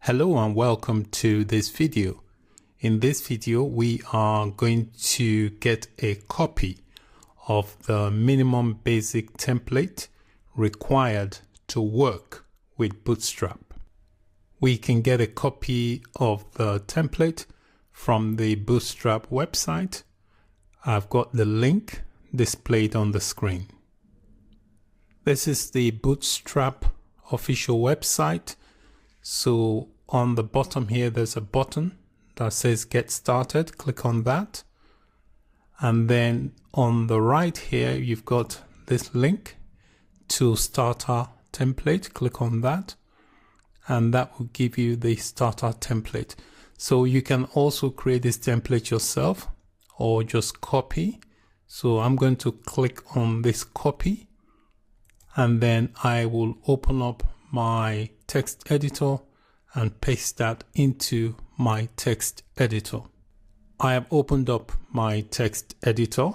Hello and welcome to this video. In this video, we are going to get a copy of the minimum basic template required to work with Bootstrap. We can get a copy of the template from the Bootstrap website. I've got the link displayed on the screen. This is the Bootstrap official website. So on the bottom here, there's a button that says Get Started. Click on that. And then on the right here, you've got this link to Starter Template. Click on that. And that will give you the Starter Template. So you can also create this template yourself or just copy. So I'm going to click on this copy. And then I will open up my text editor and paste that into my text editor. I have opened up my text editor.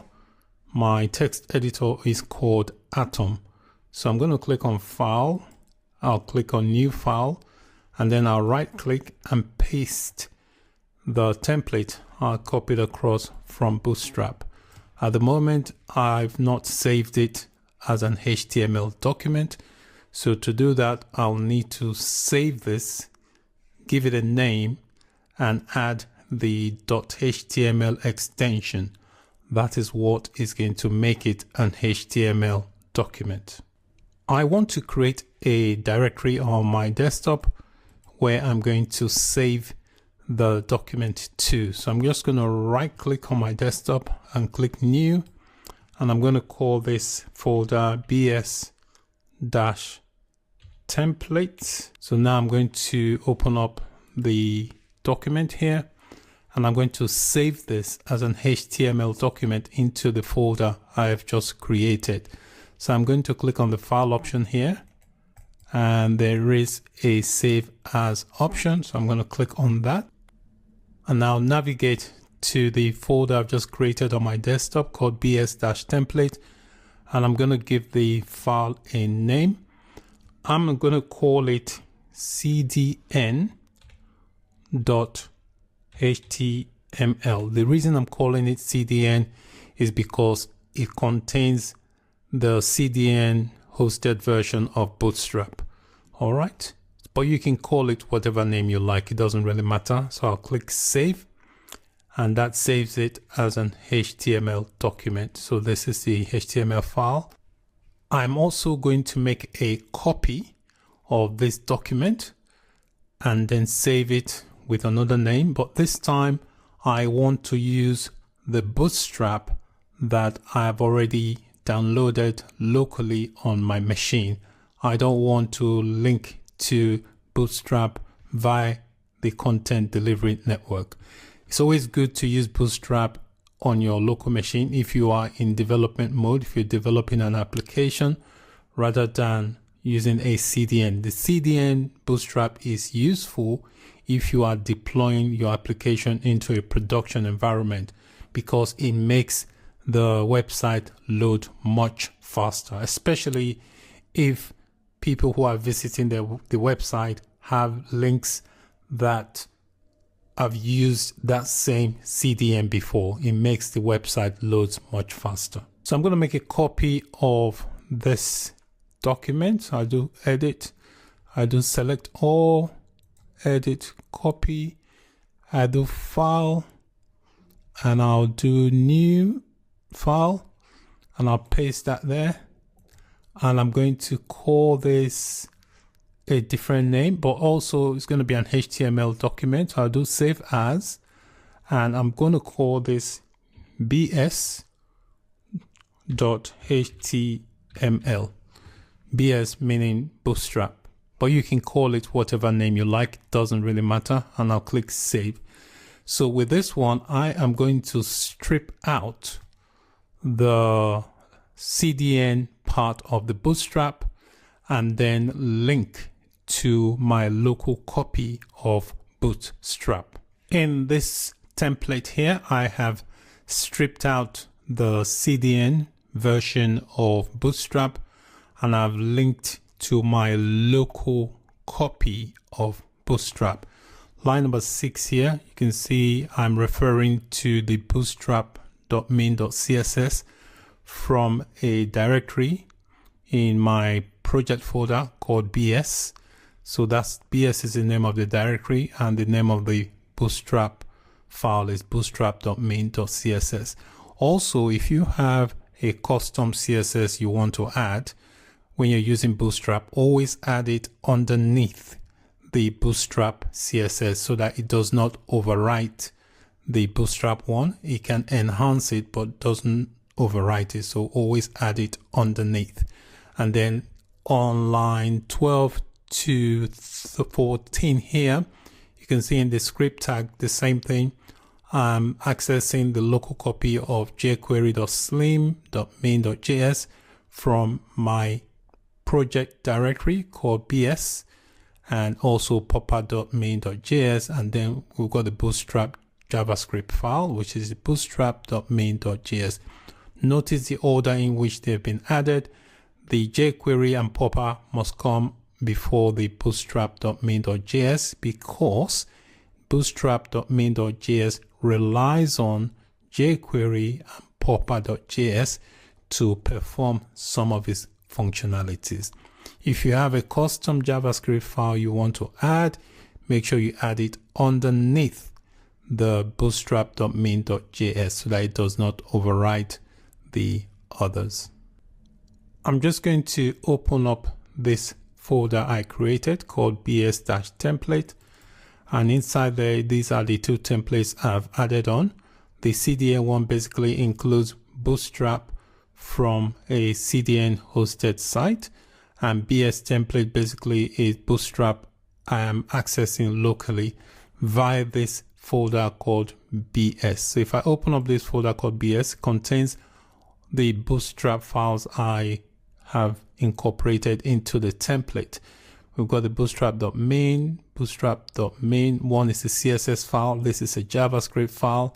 My text editor is called Atom. So I'm going to click on File. I'll click on New File, and then I'll right click and paste the template I copied across from Bootstrap. At the moment, I've not saved it as an HTML document. So to do that, I'll need to save this, give it a name, and add the .html extension. That is what is going to make it an HTML document. I want to create a directory on my desktop where I'm going to save the document to. So I'm just going to right click on my desktop and click New, and I'm going to call this folder bs-templates. So now I'm going to open up the document here, and I'm going to save this as an HTML document into the folder I have just created. So I'm going to click on the file option here, and there is a save as option. So I'm going to click on that, and now navigate to the folder I've just created on my desktop called bs-template, and I'm going to give the file a name. I'm going to call it CDN.html. The reason I'm calling it CDN is because it contains the CDN hosted version of Bootstrap. All right, but you can call it whatever name you like. It doesn't really matter. So I'll click Save, and that saves it as an HTML document. So this is the HTML file. I'm also going to make a copy of this document and then save it with another name. But this time I want to use the Bootstrap that I have already downloaded locally on my machine. I don't want to link to Bootstrap via the content delivery network. It's always good to use Bootstrap on your local machine if you are in development mode, if you're developing an application, rather than using a CDN. The CDN Bootstrap is useful if you are deploying your application into a production environment, because it makes the website load much faster, especially if people who are visiting the website have links that I've used that same CDN before. It makes the website loads much faster. So I'm going to make a copy of this document. I do edit, I do select all, edit, copy, I do file, and I'll do new file, and I'll paste that there. And I'm going to call this a different name, but also it's going to be an HTML document. I'll do save as, and I'm going to call this bs.html. BS meaning Bootstrap, but you can call it whatever name you like. It doesn't really matter. And I'll click save. So with this one, I am going to strip out the CDN part of the Bootstrap and then link to my local copy of Bootstrap. In this template here, I have stripped out the CDN version of Bootstrap, and I've linked to my local copy of Bootstrap. Line number 6 here, you can see I'm referring to the bootstrap.main.css from a directory in my project folder called BS. So that's BS is the name of the directory, and the name of the Bootstrap file is bootstrap.main.css. Also, if you have a custom CSS you want to add when you're using Bootstrap, always add it underneath the Bootstrap CSS so that it does not overwrite the Bootstrap one. It can enhance it but doesn't overwrite it, so always add it underneath. And then on line 12 to 14 here, you can see in the script tag the same thing. I'm accessing the local copy of jQuery.slim.main.js from my project directory called BS, and also Popper.main.js, and then we've got the Bootstrap JavaScript file, which is the bootstrap.main.js. Notice the order in which they've been added. The jQuery and Popper must come before the bootstrap.main.js because bootstrap.main.js relies on jQuery and Popper.js to perform some of its functionalities. If you have a custom JavaScript file you want to add, make sure you add it underneath the bootstrap.main.js so that it does not overwrite the others. I'm just going to open up this folder I created called bs-template, and inside there, these are the two templates I've added on. The CDN one basically includes Bootstrap from a CDN hosted site, and BS template basically is Bootstrap I am accessing locally via this folder called BS. So if I open up this folder called BS, it contains the Bootstrap files I have incorporated into the template. We've got the bootstrap.main. One is the CSS file, this is a JavaScript file,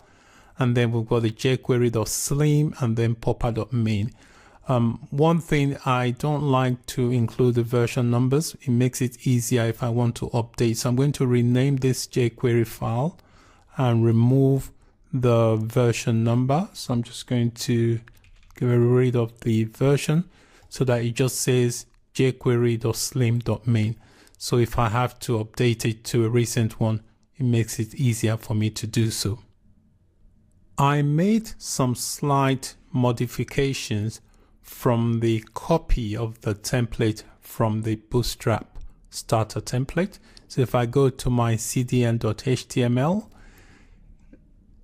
and then we've got the jQuery.slim and then Popper.main. One thing, I don't like to include the version numbers. It makes it easier if I want to update. So I'm going to rename this jQuery file and remove the version number. So I'm just going to get rid of the version so that it just says jQuery.slim.main. So if I have to update it to a recent one, it makes it easier for me to do so. I made some slight modifications from the copy of the template from the Bootstrap starter template. So if I go to my cdn.html,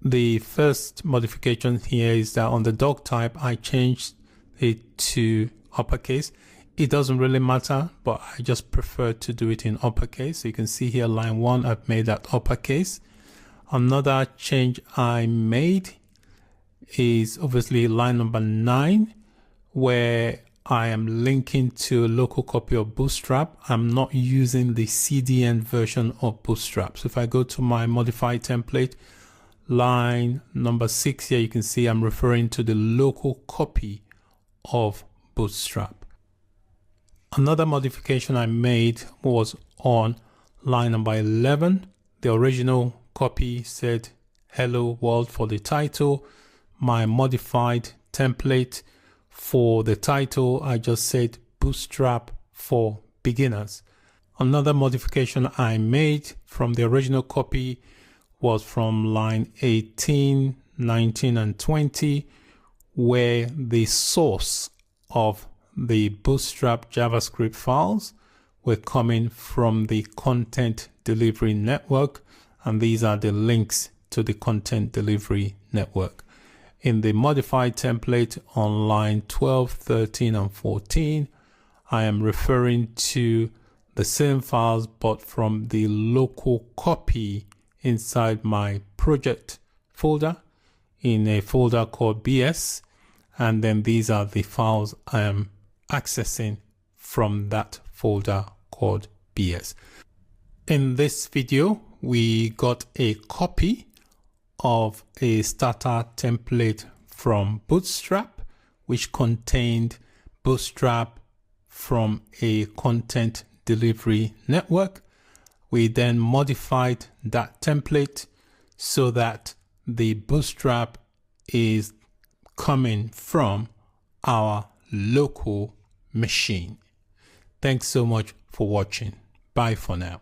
the first modification here is that on the doc type, I changed it to uppercase. It doesn't really matter, but I just prefer to do it in uppercase. So you can see here, line 1, I've made that uppercase. Another change I made is obviously line number 9, where I am linking to a local copy of Bootstrap. I'm not using the CDN version of Bootstrap. So if I go to my modified template, line number 6 here, you can see I'm referring to the local copy of Bootstrap. Another modification I made was on line number 11. The original copy said hello world for the title. My modified template for the title, I just said Bootstrap for beginners. Another modification I made from the original copy was from line 18, 19, and 20, where the source of the Bootstrap JavaScript files were coming from the content delivery network, and these are the links to the content delivery network. In the modified template on line 12, 13, and 14, I am referring to the same files but from the local copy inside my project folder in a folder called BS, and then these are the files I am accessing from that folder called BS. In this video, we got a copy of a starter template from Bootstrap, which contained Bootstrap from a content delivery network. We then modified that template so that the Bootstrap is coming from our local machine. Thanks so much for watching. Bye for now.